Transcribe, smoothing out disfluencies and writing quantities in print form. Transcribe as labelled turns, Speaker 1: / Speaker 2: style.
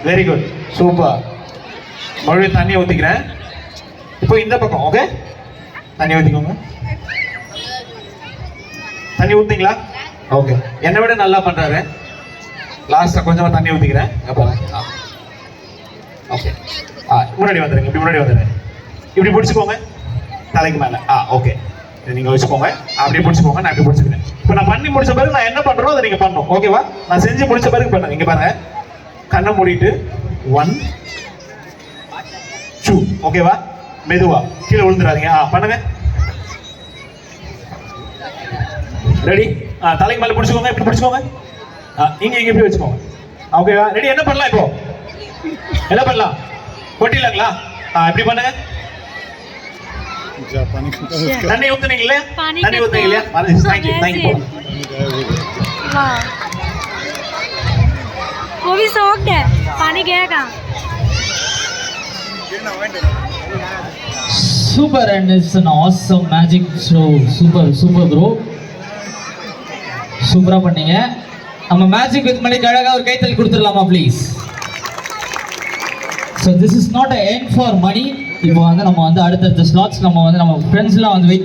Speaker 1: Very good, super. மறுபடியும் தண்ணி ஊற்றிக்கிறேன். இப்போ இந்த பக்கம் ஓகே, தண்ணி ஊற்றிக்கோங்க. தண்ணி ஊற்றிங்களா? ஓகே, என்னை விட நல்லா பண்ணுறாரு. லாஸ்ட்டாக கொஞ்சமாக தண்ணி ஊற்றிக்கிறேன். ஓகே, முன்னாடி வந்துடுங்க, இப்படி முன்னாடி வந்துடுங்க. இப்படி பிடிச்சிக்கோங்க தலைக்கு மேலே. ஓகே, நீங்கள் வச்சுக்கோங்க. அப்படியே பிடிச்சிக்கோங்க, நான் இப்படி பிடிச்சிக்கிறேன். இப்போ நான் பண்ணி முடிச்ச பிறகு நான் என்ன பண்ணுறோம் அதை நீங்கள் பண்ணணும். ஓகேவா? நான் செஞ்சு முடிச்ச பிறகு பண்ணுங்க. இங்கே பாருங்க, கண்ணை மூடிட்டு 1 2. ஓகேவா? மெதுவா கீழே விழுந்துடாதீங்க. பண்ணுங்க. ரெடி? தலைக்கு மேலே பிடிச்சிக்கோங்க, இப்படி பிடிச்சிக்கோங்க. இங்கே இப்படி வச்சுக்கோங்க. ஓகேவா? ரெடி? என்ன பண்ணலாம் இப்போ? என்ன பண்ணலாம்? கொட்டிடலாங்களா? இப்படி பண்ணுங்க. தண்ணி ஊத்துனீங்க இல்லையா? தண்ணி ஊத்துனீங்க இல்லையா? தேங்க்யூ.
Speaker 2: वाह, वो भी सोक्ड है, पानी गया कहाँ?
Speaker 3: Super, and it's an awesome magic show. Super bro. சூப்பரா பண்ணீங்க. நம்ம மேஜிக் வித் மணிக்கு அழகா ஒரு கைத்தல் கொடுத்துடலாமா please? So this is not a end for money. இப்போ வந்து நம்ம வந்து அடுத்தடுத்த ஸ்லாட்ஸ் நம்ம ஃப்ரெண்ட்ஸ்லாம் வந்து வெயிட்